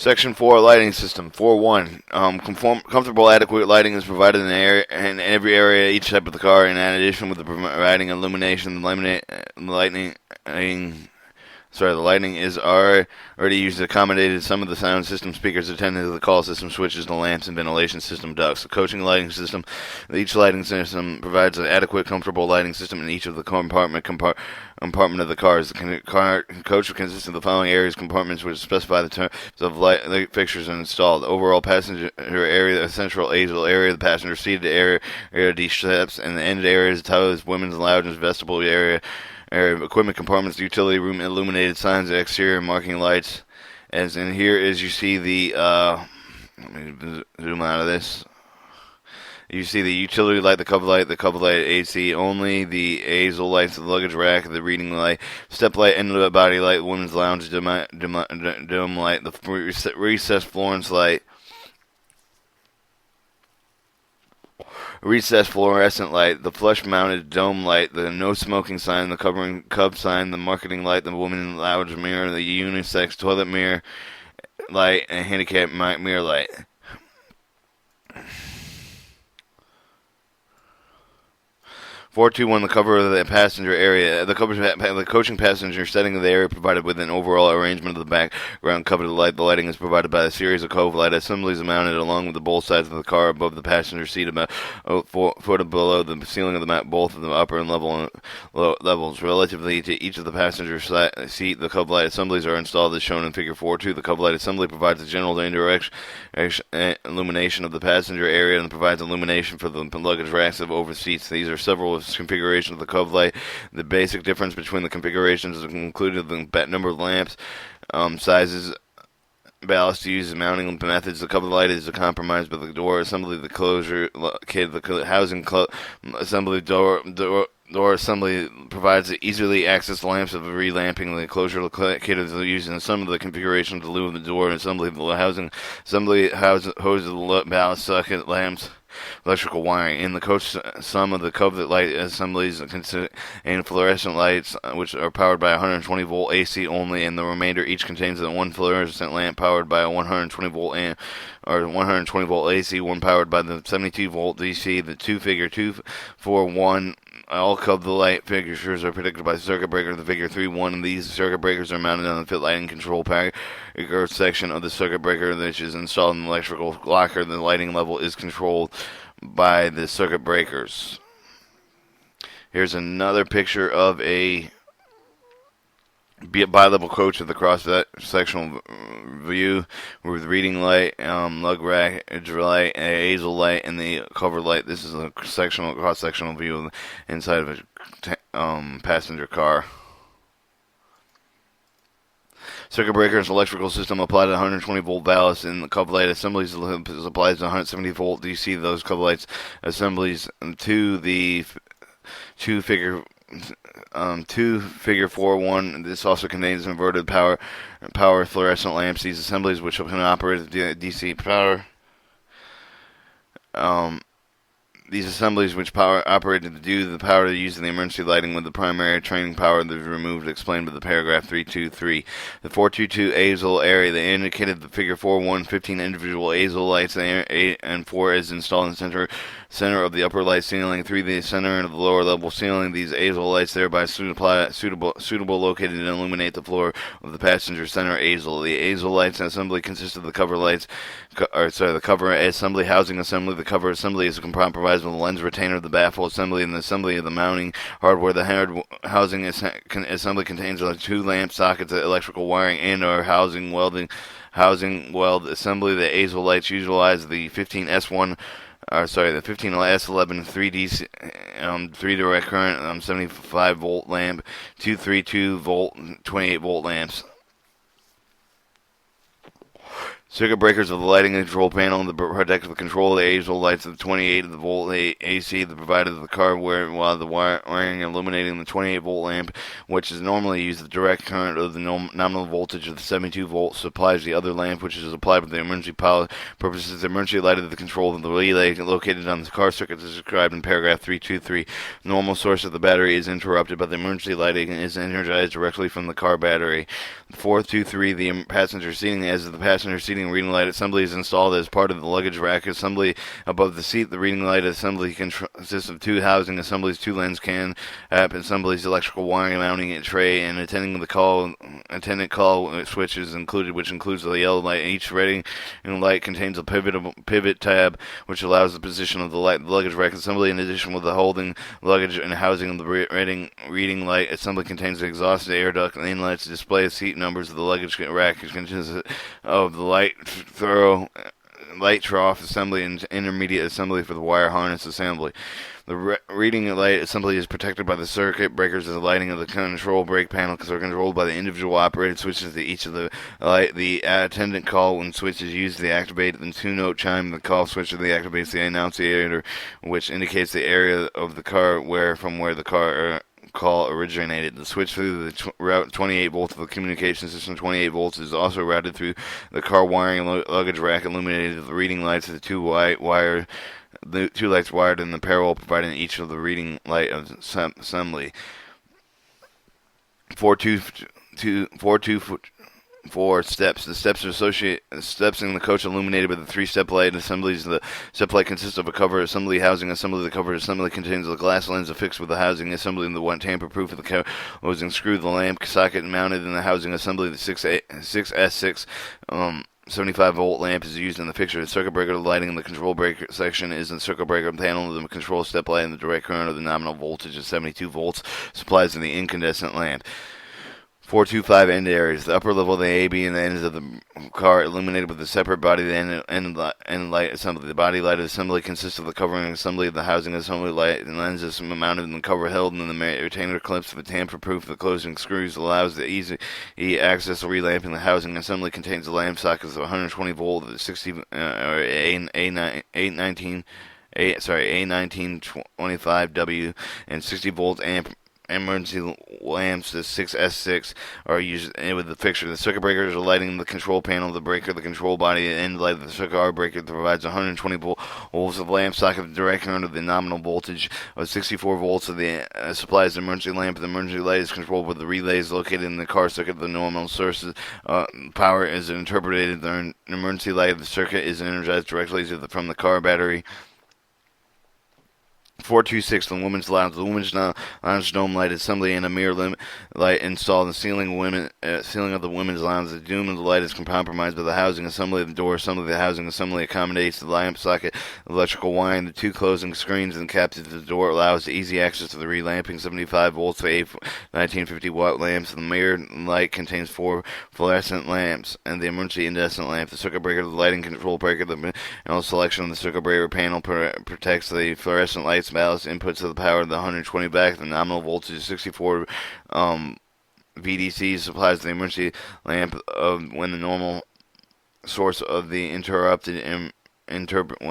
Section 4 Lighting System 4.1 Comfortable adequate lighting is provided in every area each type of the car. In addition, with the providing illumination, the lighting is already used to accommodate some of the sound system speakers attending to the call system switches, the lamps, and ventilation system ducts. The coaching lighting system. Each lighting system provides an adequate, comfortable lighting system in each of the compartment of the cars. The coach consists of the following areas: compartments which specify the terms of light fixtures installed. The overall passenger area, the central aisle area, the passenger seated area D steps, and the end areas, toilets, women's lounge, and vestibule area equipment compartments, utility room, illuminated signs, exterior marking lights. As in here, as you see the, let me zoom out of this. You see the utility light, the cover light AC only, the aisle lights, the luggage rack, the reading light, step light, end body light, women's lounge, dome light, the recessed Florence light, recessed fluorescent light, the flush-mounted dome light, the no smoking sign, the covering cub sign, the marketing light, the woman lounge mirror, the unisex toilet mirror light, and handicap mirror light. 4.2.1 The cover of the passenger area. The coaching passenger setting of the area provided with an overall arrangement of the background cover of the light. The lighting is provided by a series of cove light assemblies mounted along with both sides of the car above the passenger seat, about 4 foot below the ceiling of both of the upper and lower levels. Relatively to each of the passenger seat, the cove light assemblies are installed as shown in Figure 4.2. The cove light assembly provides a general indirect illumination of the passenger area and provides illumination for the luggage racks of over seats. These are several configuration of the cove light. The basic difference between the configurations is included the number of lamps, sizes, ballast used, mounting methods. The cover light is compromised by the door assembly, the closure kit, the housing assembly, door assembly provides easily accessed lamps of relamping. The closure kit is used in some of the configurations to lube the door assembly. The housing assembly hoses the ballast socket lamps. Electrical wiring. In the coach, some of the cover light assemblies and fluorescent lights, which are powered by 120 volt AC only, and the remainder each contains one fluorescent lamp powered by a 120 volt 120 volt AC, one powered by the 72 volt DC. The Figure 2.4.1 all cover light fixtures are protected by the circuit breaker. The Figure 3.1 these circuit breakers are mounted on the fit lighting control breaker section of the circuit breaker, which is installed in the electrical locker. The lighting level is controlled by the circuit breakers. Here's another picture of a bi-level coach with the cross-sectional view with reading light, lug rack, edge light, aisle light, and the cover light. This is a cross-sectional view inside of a passenger car. Circuit breakers electrical system applied to 120 volt ballast in the cover light assemblies applies to 170 volt DC. Those cover lights assemblies to the Figure 4.1. This also contains inverted power fluorescent lamps. These assemblies, which can operate at DC power. These assemblies, which operated due to the power used in the emergency lighting with the primary training power that is removed, explained by the paragraph 3.2.3. The 4.2.2 aisle area. They indicated the Figure 4.1 15 individual aisle lights and 4 is installed in the center of the upper light ceiling, 3 the center and the lower level ceiling. These aisle lights thereby suitable located and illuminate the floor of the passenger center aisle. The aisle lights assembly consists of the cover lights, the cover assembly, housing assembly. The cover assembly is comprised with the lens retainer, the baffle assembly, and the assembly of the mounting hardware. The housing assembly contains 2 lamp sockets, electrical wiring, and/or housing weld assembly. The aisle lights utilize the 15S1. The 15S11 3 direct current 75 volt lamp, 232 volt, 28 volt lamps. Circuit breakers of the lighting control panel that protect the control of the ASOL lights of the 28 volt AC that provided the car while the wiring illuminating the 28 volt lamp, which is normally used the direct current of the nominal voltage of the 72 volts, supplies the other lamp, which is applied for the emergency power purposes. The emergency light of the control of the relay located on the car circuit is described in paragraph 323. Normal source of the battery is interrupted, but the emergency lighting is energized directly from the car battery. 423. The passenger seating. As the passenger seating reading light assembly is installed as part of the luggage rack assembly above the seat. The reading light assembly consists of two housing assemblies, two lens can assemblies, electrical wiring mounting tray, and attendant call switches included, which includes the yellow light. Each reading light contains a pivot tab, which allows the position of the luggage rack assembly. In addition, with the holding luggage and housing of the reading light assembly contains an exhaust air duct and inlets to display seat numbers of the luggage rack, which consists of the light trough assembly and intermediate assembly for the wire harness assembly. The reading light assembly is protected by the circuit breakers as the lighting of the control brake panel, because they're controlled by the individual operated switches to each of the light. The attendant call when switch is used to activate the two-note chime. The call switch activates the annunciator, which indicates the area of the car from where the car call originated. The switch through the route 28 volts of the communication system 28 volts is also routed through the car wiring and luggage rack, illuminated the reading lights of the two lights wired in the parallel, providing each of the reading light assembly. 424 steps. The steps in the coach illuminated with the three-step light assemblies. The step light consists of a cover assembly, housing assembly. The cover assembly contains a glass lens affixed with the housing assembly and the one tamper-proof of the housing screw. The lamp socket mounted in the housing assembly. The 6S6 75 volt lamp is used in the picture. The circuit breaker lighting in the control breaker section is in the circuit breaker panel. The control step light and the direct current of the nominal voltage of 72 volts supplies to the incandescent lamp. 425 end areas. The upper level of the A, B, and the ends of the car illuminated with a separate body and light assembly. The body light assembly consists of the covering assembly, the housing assembly, light and lenses mounted in the cover held in the retainer clips. The tamper-proof the closing screws allows the easy access to relamping. The housing assembly contains the lamp sockets of 120 volt, 60 A1925W and 60 volt amp. Emergency lamps, the 6S6, are used with the fixture. The circuit breakers are lighting the control panel, the breaker, the control body, and light of the circuit R breaker that provides 120 volts of lamp socket, the direct current of the nominal voltage of 64 volts of the supplies the emergency lamp. The emergency light is controlled with the relays located in the car circuit. The normal sources power is interpreted. The emergency light of the circuit is energized directly from the car battery. 426, the women's lounge. The women's lounge dome light assembly and a mirror light installed in the ceiling of the women's lounge. The dome of the light is compromised by the housing assembly. The door assembly. The housing assembly accommodates the lamp socket, electrical wiring. The two closing screens and caps of the door allows easy access to the relamping 75 volts to 1950 watt lamps. The mirror light contains 4 fluorescent lamps and the emergency incandescent lamp. The circuit breaker, the lighting control breaker, the selection of the circuit breaker panel protects the fluorescent lights. Ballast inputs of the power of the 120 back. The nominal voltage is 64 VDC supplies the emergency lamp when the normal source of the when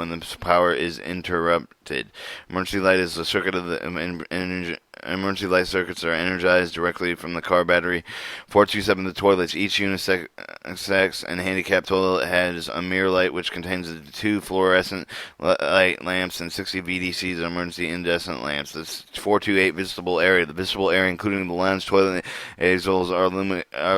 the power is interrupted. Emergency light is the circuit of the emergency light circuits are energized directly from the car battery. 427, the toilets. Each unisex and handicapped toilet has a mirror light which contains 2 fluorescent light lamps and 60 VDCs of emergency incandescent lamps. This 428, visible area. The visible area, including the lounge toilet azoles, are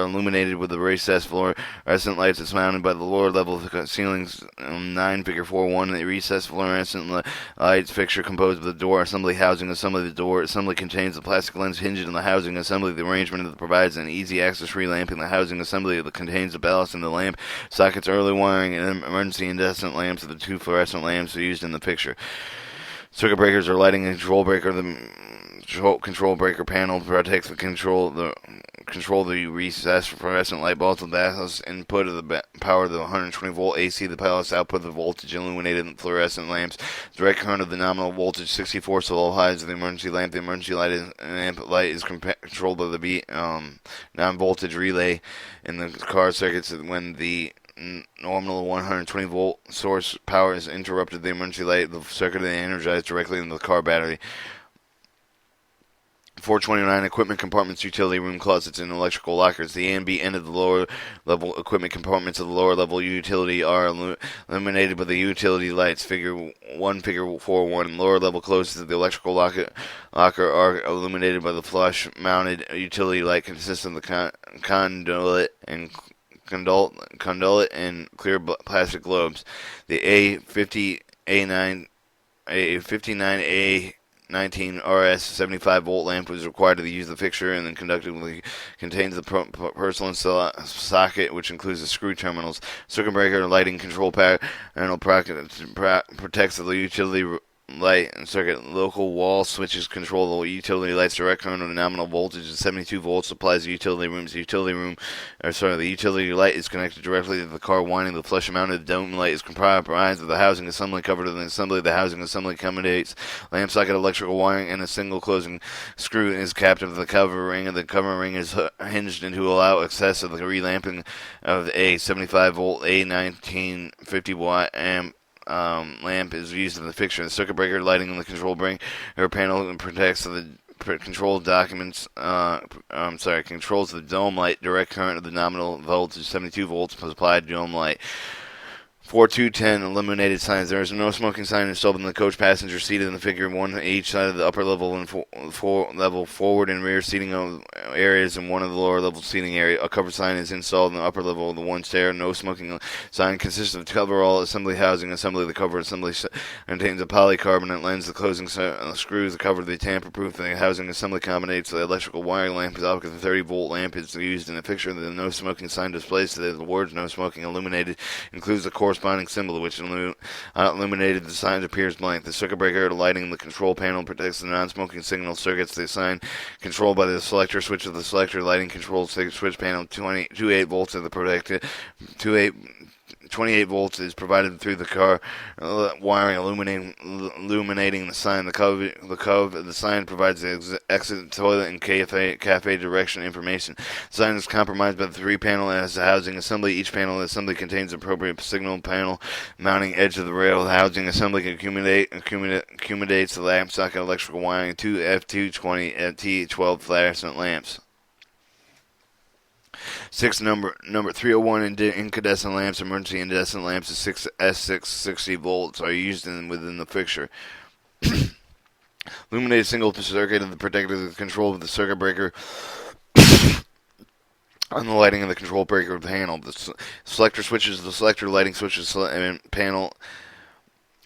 illuminated with the recessed fluorescent lights that's mounted by the lower level of the ceilings. 9 figure 4.1, the recessed fluorescent lights fixture composed of the door assembly, housing assembly. The door assembly contains the plastic lens hinge in the housing assembly. The arrangement that provides an easy access relamping. The housing assembly that contains the ballast in the lamp sockets, early wiring, and emergency incandescent lamps of the 2 fluorescent lamps are used in the picture. Circuit breakers are lighting and control breaker. The control breaker panel protects the control the recessed fluorescent light bulbs. The ballast input of the power of the 120 volt AC. The ballast output of the voltage illuminated in fluorescent lamps. Direct current of the nominal voltage 64 so low highs of the emergency lamp. The emergency light is controlled by the non-voltage relay in the car circuits when the nominal 120 volt source power is interrupted. The emergency light, the circuit, is energized directly into the car battery. 429 equipment compartments, utility room closets, and electrical lockers. The A and B end of the lower level equipment compartments of the lower level utility are illuminated by the utility lights. Figure 4.1. Lower level closes of the electrical locker are illuminated by the flush mounted utility light consisting of the conduit and clear plastic globes. The A59A 19 RS 75 volt lamp was required to use the fixture and then contains the personal socket, which includes the screw terminals. Circuit breaker lighting control panel protects the utility light and circuit. Local wall switches control the utility light's direct current of nominal voltage at 72 volts supplies the utility rooms. The utility light is connected directly to the car winding. The flush mounted dome light is comprised of the housing assembly covered in the assembly. The housing assembly accommodates lamp socket, electrical wiring, and a single closing screw is capped of the cover ring. The cover ring is hinged to allow access of the relamping of a 75 volt A1950 watt amp lamp is used in the fixture. The circuit breaker lighting in the control panel protects the controls the dome light, direct current of the nominal voltage 72 volts supplied dome light. 4210 illuminated signs. There is no smoking sign installed in the coach passenger seated in the figure, one on each side of the upper level and level forward and rear seating areas and one of the lower level seating area. A cover sign is installed in the upper level of the one stair. No smoking sign consists of coverall assembly housing assembly. The cover assembly contains a polycarbonate lens. The closing screws the cover of the tamper-proof. The housing assembly accommodates the electrical wiring lamp. The 30 volt lamp is used in the fixture. The no smoking sign displays the words no smoking illuminated includes the corresponding symbol which illuminated. The sign appears blank. The circuit breaker lighting in the control panel protects the non-smoking signal circuits. The sign controlled by the selector switch of the selector lighting controls the switch panel. 28 volts of the protected 28 volts is provided through the car wiring, illuminating the sign. The sign provides the exit, toilet, and cafe direction information. The sign is comprised by the three panel and has a housing assembly. Each panel assembly contains appropriate signal panel mounting edge of the rail. The housing assembly accommodates the lamp socket, electrical wiring, two F220 and T12 fluorescent lamps. 6 number 301 incandescent lamps, emergency incandescent lamps of 6 S660 volts are used within the fixture. Illuminated single circuit of the protected the control of the circuit breaker on the lighting of the control breaker panel. The selector switches, the selector lighting switches and panel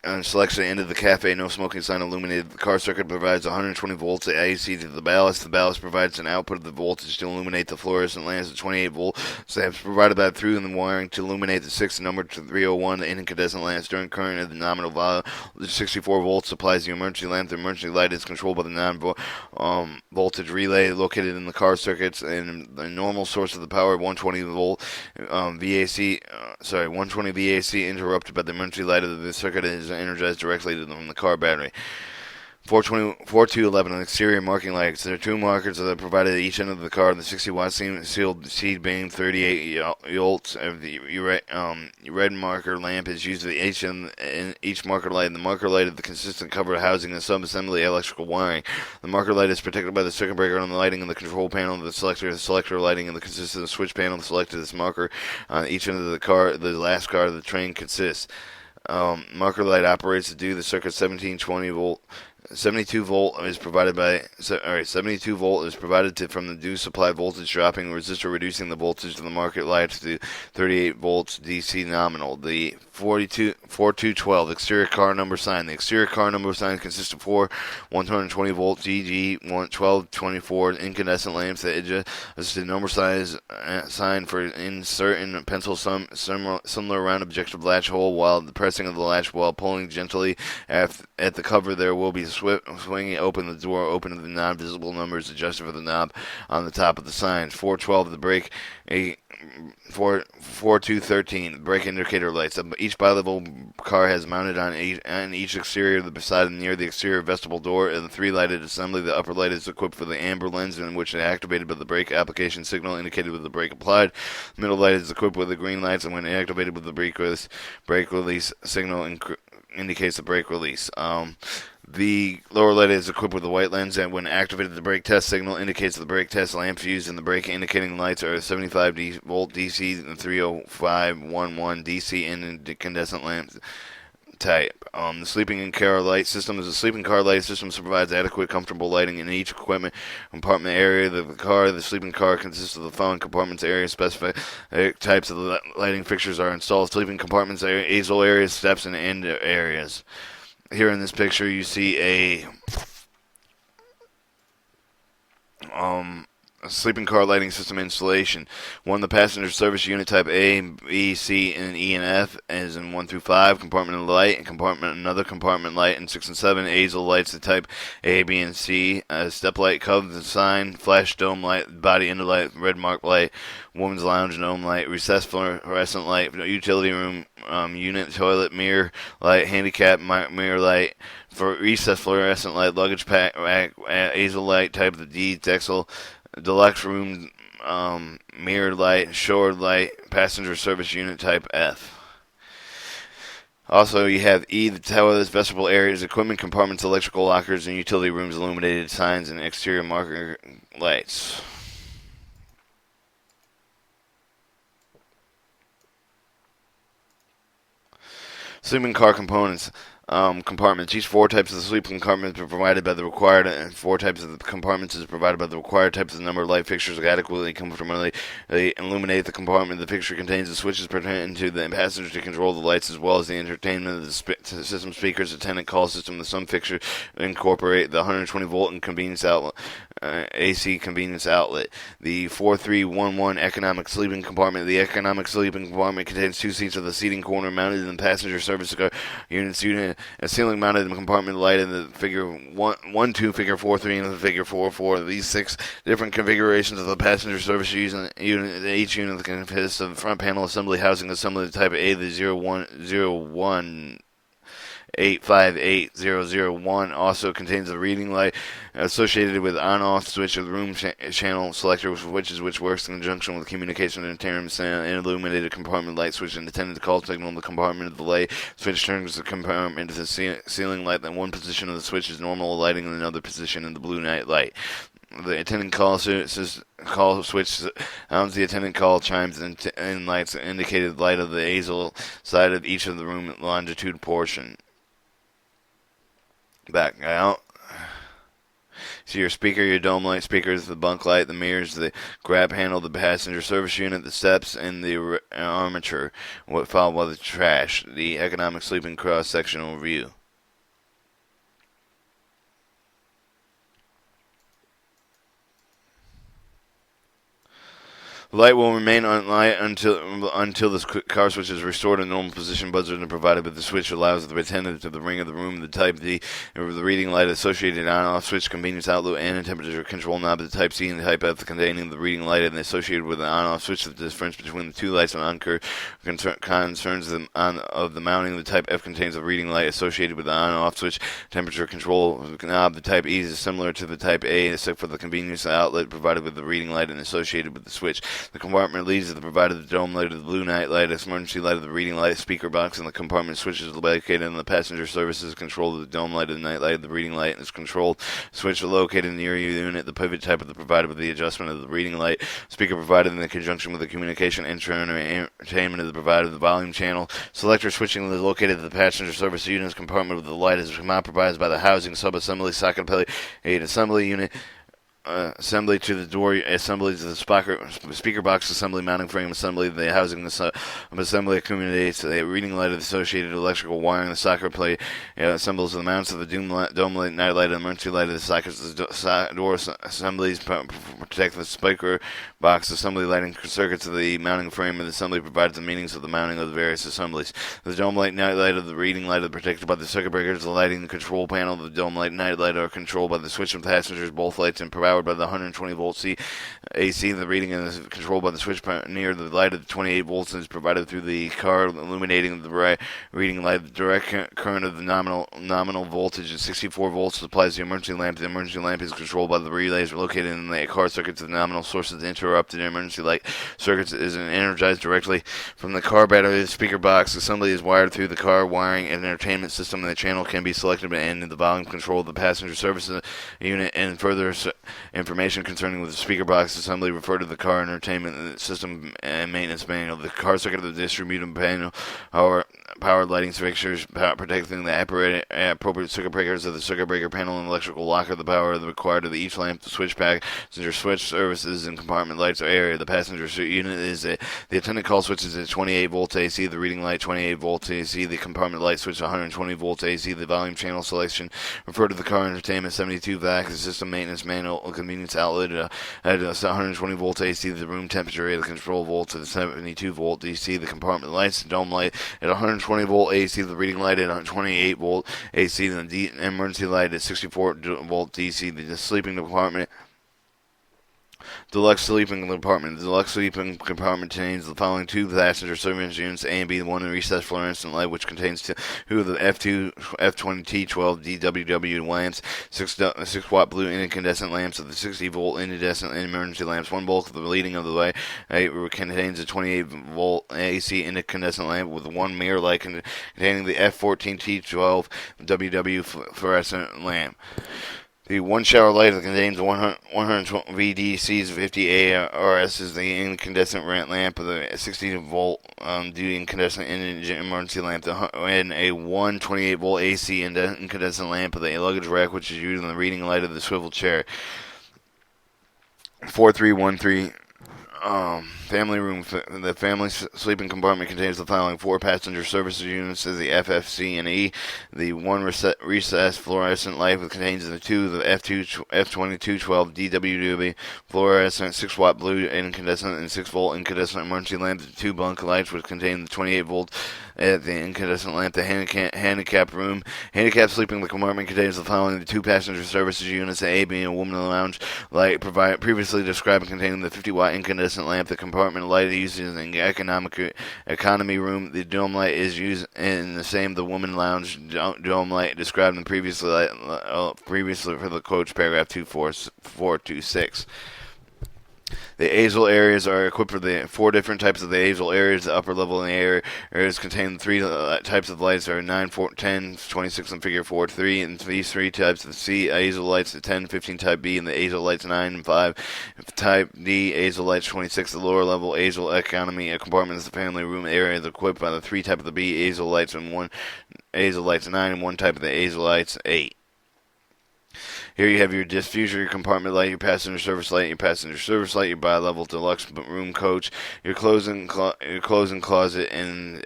and selects the end of the cafe. No smoking sign illuminated. The car circuit provides 120 volts of AC to the ballast. The ballast provides an output of the voltage to illuminate the fluorescent lamps at 28 volts. Lamps provided by through the wiring to illuminate the 6 number 301 incandescent lamps during current of the nominal value. The 64 volts supplies the emergency lamp. The emergency light is controlled by the non-voltage relay located in the car circuits, and the normal source of the power 120 volt 120 VAC interrupted by the emergency light of the circuit is energized directly from the car battery. 4211 exterior marking lights. There are two markers that are provided at each end of the car. The 60 watt sealed seed beam 38 volts of the red marker lamp is used at each end in each marker light. The marker light of the consistent cover housing and sub-assembly electrical wiring. The marker light is protected by the circuit breaker on the lighting and the control panel of the selector lighting and the consistent switch panel selected this marker on each end of the car. The last car of the train consists. Marker light operates to do the circuit 1720 volt. 72 volt is provided from the due supply voltage dropping resistor reducing the voltage of the market light to 38 volts DC nominal. The 4212 exterior car number sign. The exterior car number sign consists of 4 120 volt GG 1224 incandescent lamps that adjust the number sign for insert pencil similar round objective latch hole. While the pressing of the latch while pulling gently at the cover, there will be swinging open the door open to the non-visible numbers adjusted for the knob on the top of the signs. 412 the brake 4213 brake indicator lights. Each bi-level car has mounted on each exterior, the side near the exterior vestibule door, and the three lighted assembly. The upper light is equipped with the amber lens, in which it activated by the brake application signal indicated with the brake applied. The middle light is equipped with the green lights, and when activated with the brake release signal indicates the brake release. The lower light is equipped with a white lens, and when activated, the brake test signal indicates the brake test lamp fuse, and the brake indicating lights are 75 volt DC and 30511 DC incandescent lamp type. The sleeping in car light system is a sleeping car light system that provides adequate, comfortable lighting in each equipment compartment area of the car. The sleeping car consists of the following compartments area. Specific types of lighting fixtures are installed: sleeping compartments, aisle areas, steps, and end areas. Here in this picture, you see a sleeping car lighting system installation. One, the passenger service unit type A, B, C, and E and F, as in 1 through 5, compartment light, and compartment another compartment light, and 6 and 7, aisle lights, the type A, B, and C, step light, cove sign, flash dome light, body end light, red mark light, woman's lounge dome light, recessed fluorescent light, utility room unit, toilet mirror light, handicap mirror light, for recessed fluorescent light, luggage pack, aisle light, type of the D, Dexel, deluxe room mirror light, shore light, passenger service unit type F. Also, you have E, the toilets, vestibule areas, equipment compartments, electrical lockers, and utility rooms, illuminated signs, and exterior marker lights. Sleeping car components. Compartments. Each 4 types of the sleeping compartments are provided by the required, and 4 types of the compartments is provided by the required types of the number of light fixtures adequately comfortably illuminate the compartment. The fixture contains the switches pertaining to the passenger to control the lights, as well as the entertainment of the system speakers, attendant call system. The some fixtures incorporate the 120 volt and convenience outlet. AC convenience outlet. The 4311 economic sleeping compartment. The economic sleeping compartment contains 2 seats of the seating corner mounted in the passenger service car unit, a ceiling mounted compartment light in the figure 1-2, figure 4-3, and the figure 4-4. These 6 different configurations of the passenger service unit. Each unit consists of front panel assembly housing assembly type A, the 018580001 also contains a reading light associated with on-off switch of the room channel selector which works in conjunction with communication intermittent and illuminated compartment light switch and attendant call signal in the compartment of the light switch turns the compartment into the ceiling light. Then one position of the switch is normal lighting and another position in the blue night light. The attendant call switch sounds the attendant call chimes and lights indicated light of the aisle side of each of the room longitude portion. Back out. So your speaker, your dome light speakers, the bunk light, the mirrors, the grab handle, the passenger service unit, the steps, and the armature. What followed by the trash. The economic sleeping cross-sectional view. The light will remain on light until the car switch is restored in normal position. Buzzer is provided, but the switch allows the attendant to the ring of the room. The type D, the reading light associated on-off switch, convenience outlet, and a temperature control knob. The type C and the type F containing the reading light and associated with the on-off switch. The difference between the 2 lights concerns of the mounting. The type F contains the reading light associated with the on-off switch. Temperature control knob. The type E is similar to the type A, except for the convenience outlet provided with the reading light and associated with the switch. The compartment leads to the provided the dome light of the blue night light, emergency light of the reading light, speaker box, and the compartment switches located in the passenger services control of the dome light of the night light of the reading light and its controlled switch located near your unit. The pivot type of the provided with the adjustment of the reading light, speaker provided in conjunction with the communication entertainment of the provided of the volume channel. Selector switching is located at the passenger service unit's compartment with the light is provided by the housing sub-assembly socket plate assembly unit. Assembly to the door, assembly to the speaker box assembly, mounting frame assembly, the housing assembly accommodates the reading light of the associated electrical wiring, the socket plate assembles the mounts of the dome light, night light, and emergency light of the sockets, the door assemblies protect the speaker box assembly lighting circuits of the mounting frame of the assembly provides the meanings of the mounting of the various assemblies. The dome light, night light of the reading light are protected by the circuit breakers, the lighting control panel of the dome light, night light are controlled by the switch of passengers, both lights and provided powered by the 120 volt AC. The reading is controlled by the switch near the light of the 28 volts and is provided through the car, illuminating the reading light. The direct current of the nominal voltage is 64 volts. Supplies the emergency lamp. The emergency lamp is controlled by the relays located in the car circuits. The nominal source of the interrupted emergency light circuits is energized directly from the car battery. The speaker box assembly is wired through the car wiring and entertainment system. The channel can be selected and the volume control of the passenger services unit. And further information concerning the speaker box assembly refer to the car entertainment system and maintenance manual. The car circuit of the distributed panel power lighting fixtures protecting the appropriate circuit breakers of the circuit breaker panel and electrical locker. The power required of each lamp, the switch passenger switch services and compartment lights area. The passenger unit is the attendant call switch is at 28 volts AC. The reading light 28 volts AC. The compartment light switch 120 volts AC. The volume channel selection refer to the car entertainment 72 VAC. The system maintenance manual convenience outlet at 120 volts AC. The room temperature area. The control volts at 72 volt DC. The compartment lights. The dome light at 120 volt AC. The reading light at 28 volt AC. The emergency light at 64 volt DC. The sleeping compartment. Deluxe sleeping compartment. The deluxe sleeping compartment contains the following two passenger service units: A and B. The one in recessed fluorescent light, which contains two of the F20T12 DWW lamps, 6 watt blue incandescent lamps of the 60 volt incandescent emergency lamps. One bulk of the leading of the way contains a 28 volt AC incandescent lamp with one mirror light containing the F14T12 WW fluorescent lamp. The one shower light that contains 120 VDCs 50 ARS is the incandescent lamp of the 60 volt duty incandescent emergency lamp, and a 128 volt AC incandescent lamp of the luggage rack, which is used in the reading light of the swivel chair. 4313. Family room. The family sleeping compartment contains the following four passenger services units: as the FFC and E. The one recessed fluorescent light contains the two of the F2212 DWW fluorescent 6 watt blue incandescent and 6 volt incandescent emergency lamp. The two bunk lights which contain the 28 volt at the incandescent lamp. The handicap room. Handicap sleeping compartment contains the following: the two passenger services units: the A being a woman lounge light previously described containing the 50 watt incandescent lamp. The compartment light used in the economy room. The dome light is used in the woman lounge dome light described in previously for the coach paragraph 24426. The azle areas are equipped with the four different types of the azle areas. The upper level in the areas contain three types of lights are 9, 4, 10, 26 in figure 4, 3, and these three types of C azle lights, the 10, 15 type B, and the azle lights 9 and 5. Type D azle lights 26. The lower level azle economy compartment is the family room area is equipped by the three type of the B azle lights and one azle lights 9 and one type of the azle lights 8. Here you have your diffuser compartment light, your passenger service light, your bi-level deluxe room coach, your closing closet, and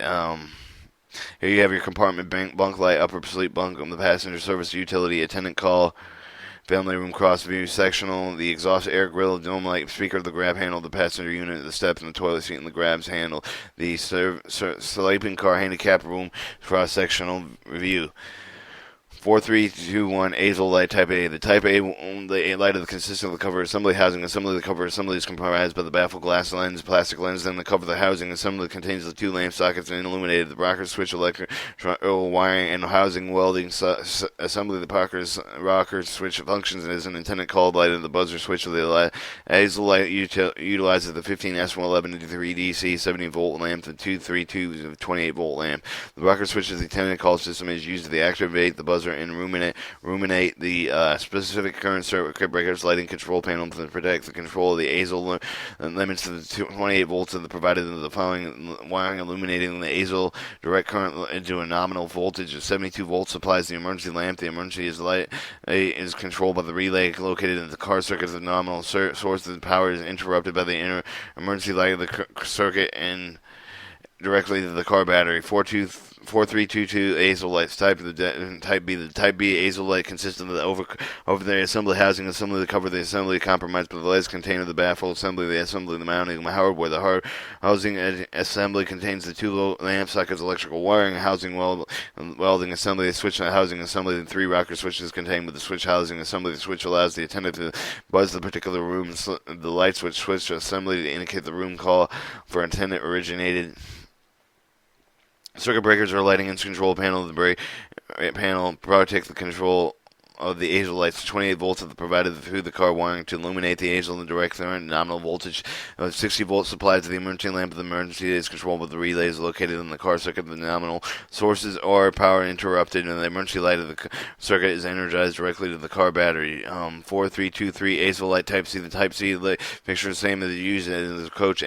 here you have your compartment bunk light, upper sleep bunk, the passenger service utility, attendant call, family room cross view, sectional, the exhaust air grill, dome light, speaker, the grab handle, the passenger unit, the steps, and the toilet seat, and the grabs handle, the sleeping car handicap room cross sectional view. 4321 azle light type A. The type A the light consists of the cover assembly housing. Assembly. The cover assembly is comprised by the baffle glass lens, plastic lens, then the cover of the housing assembly contains the two lamp sockets and illuminated. The rocker switch, electric wiring, and housing welding assembly. The rocker switch functions as an antenna called light, and the buzzer switch of the azle light utilizes the 15S111 3DC 70 volt lamp, the 232 28 volt lamp. The rocker switch of the antenna call system is used to activate the buzzer and ruminate the specific current circuit breakers lighting control panel to protect the control of the azle limits to the 28 volts of the provided in the following wiring, illuminating the azle direct current into a nominal voltage of 72 volts supplies the emergency lamp. The emergency light is controlled by the relay located in the car circuit. The nominal source of the power is interrupted by the emergency light of the circuit and directly to the car battery. 4322 Azel lights. Type B. The Type B Azel light consists of the over the assembly housing assembly to cover the assembly compromised by the lights container, the baffle assembly, the mounting hardware. The hard housing assembly contains the two low lamp sockets, electrical wiring, housing welding assembly, the switch housing assembly, and three rocker switches contained with the switch housing assembly. The switch allows the attendant to buzz the particular room. The light switch assembly to indicate the room call for attendant originated. Circuit breakers are a lighting and control panel. The brake panel protects the control of the Azel lights. 28 volts are provided through the car wiring to illuminate the Azel in the direct current. Nominal voltage of 60 volts supplied to the emergency lamp of the emergency is controlled by the relays located in the car circuit. The nominal sources are power interrupted, and the emergency light of the circuit is energized directly to the car battery. 4323 Azel light Type C. The Type C light fixture is the same as used in the coach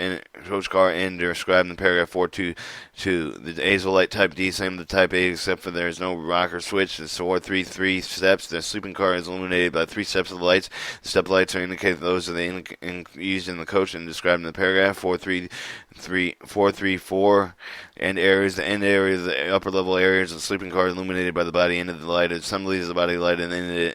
car and described in paragraph 422. The Azel light Type D, same as the Type A, except for there is no rocker switch. The 433 steps. The sleeping car is illuminated by 3 steps of the lights. The step lights are indicated those are used in the coach and described in the paragraph. 434 end areas. The end areas, the upper level areas of the sleeping car illuminated by the body end of the light assembly is the body light and the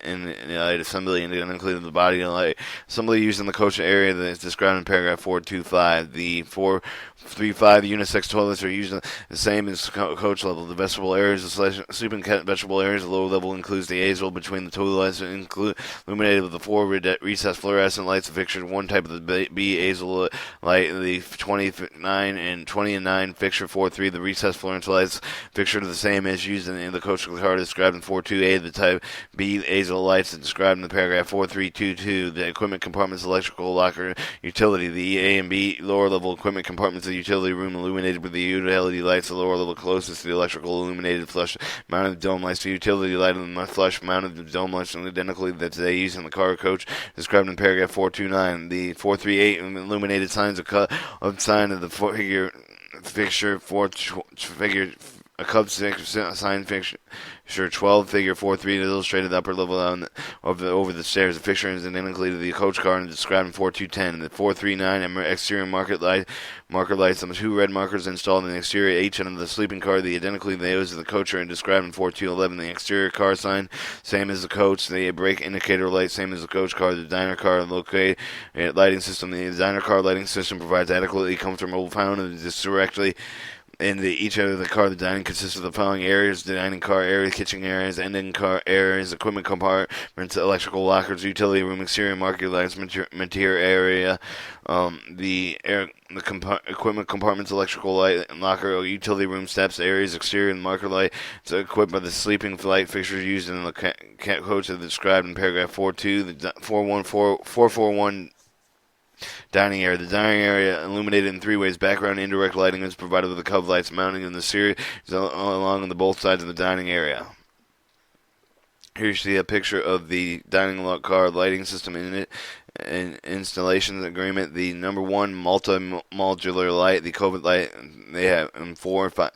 light assembly and including the body light assembly used in the coach area that is described in paragraph 425. The 435 unisex toilets are used the same as coach level. The vegetable areas, the sleeping vegetable areas, the lower level includes the Azel between the toilets, illuminated with the 4 recessed fluorescent lights. Fixtured one type of the B Azel light, the 29 and 20 and 9 fixture 4.3. The recessed fluorescent lights fixtured the same as used in the coach car described in 4.2a. The Type B Azel lights described in the paragraph 4.322. The equipment compartments, electrical locker utility. The A and B lower level equipment compartments, the utility room illuminated with the utility lights. The lower level closest to the electrical illuminated flush mounted dome lights. The utility light and the flush mounted dome lights identically that they use in the car coach described in paragraph 429. The 438 illuminated signs of sign of the fixture a Cub sign fixture 12 figure 4.3 illustrated the upper level over the stairs. The fixture is identically to the coach car and described in 4.210. The 4.39 exterior marker lights. The 2 red markers installed in the exterior H end of the sleeping car. The identically those of the coach are described in 4.211. The exterior car sign same as the coach. The brake indicator light same as the coach car. The diner car located lighting system. The diner car lighting system provides adequately comfortable found directly in each end of the car. The dining consists of the following areas: the dining car area, kitchen areas, ending car areas, equipment compartments, electrical lockers, utility room, exterior market lights, material area, equipment compartments, electrical light and locker, utility room steps, areas, exterior and marker light. It's equipped by the sleeping light fixtures used in the coach as described in paragraph 4.2. The 441 dining area. The dining area illuminated in 3 ways. Background indirect lighting is provided with the cub lights mounting in the series along the both sides of the dining area. Here you see a picture of the dining car lighting system in it. An installation agreement. The number 1 multi-modular light, the COVID light, they have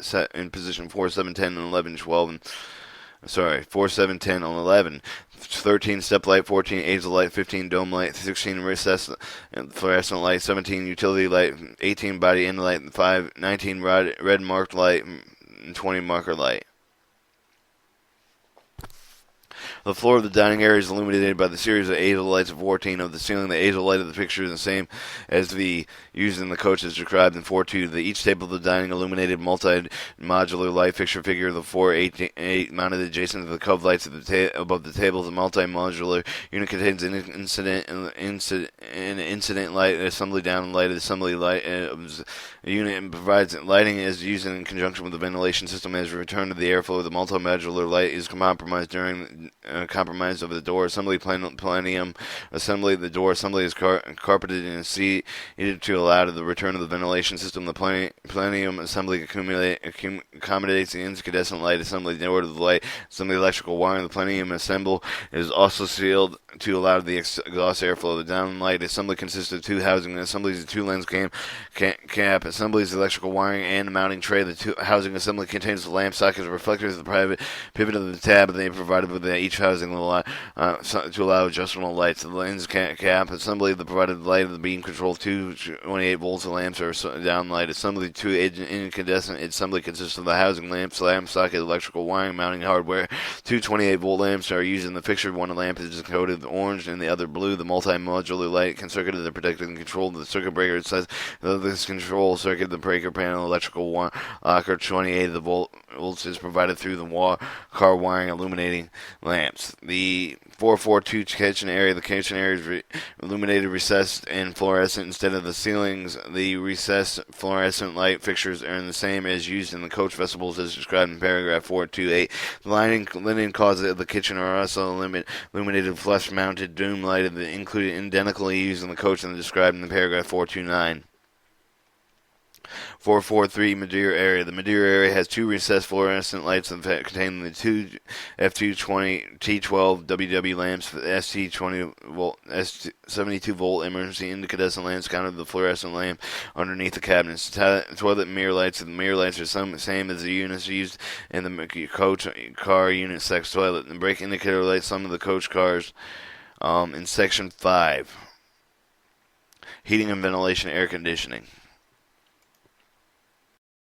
set in position 4, 7, 10, and 11, 12, and 4, 7, 10, and 11. 13 step light, 14 Azel light, 15 dome light, 16 recessed and fluorescent light, 17 utility light, 18 body end light, 19 red marked light, and 20 marker light. The floor of the dining area is illuminated by the series of Azel lights of 14 of the ceiling. The Azel light of the picture is the same as the used in the coach as described in 4.2. Each table of the dining illuminated multi-modular light fixture figure of the 4.8 mounted adjacent to the cove lights above the table. The multi-modular unit contains an incident light, assembly down light, assembly light. Unit provides lighting as used in conjunction with the ventilation system as return to the airflow. The multi-modular light is compromised during compromise of the door assembly. Planium assembly. The door assembly is carpeted and seated to allow the return of the ventilation system. The planium assembly accommodates the incandescent light assembly door to the light assembly electrical wiring. The planium assembly is also sealed to allow the exhaust airflow. The downlight assembly consists of 2 housing assemblies, the 2 lens cap assemblies, electrical wiring, and a mounting tray. The 2 housing assembly contains the lamp sockets, reflectors, the private pivot of the tab. They are provided with each housing to allow adjustable lights. The lens cap assembly that provided the light of the beam control. 228 volts of lamps are downlight. Assembly 2 incandescent assembly consists of the housing lamp, lamp socket, electrical wiring, mounting hardware. 228 volt lamps are used in the fixture. One lamp is coated orange and the other blue. The multi-modular light circuit is protected and controlled. The circuit breaker says this control circuit, the breaker panel, electrical locker. 28 of the volts is provided through the car wiring, illuminating lamps. The 442 kitchen area. The kitchen area is illuminated, recessed, and fluorescent instead of the ceilings. The recessed fluorescent light fixtures are the same as used in the coach vestibules as described in paragraph 428. The linen closet of the kitchen are also illuminated, flush-mounted dome lighted, included identically used in the coach and described in paragraph 429. 443 Madeira area. The Madeira area has 2 recessed fluorescent lights that contain the 2 F220 T12 WW lamps, ST20 volt, 72 volt emergency incandescent lamps counted the fluorescent lamp underneath the cabinets. Toilet mirror lights. The mirror lights are the same as the units used in the coach car unit sex toilet. The brake indicator lights some of the coach cars in section 5. Heating and ventilation, air conditioning.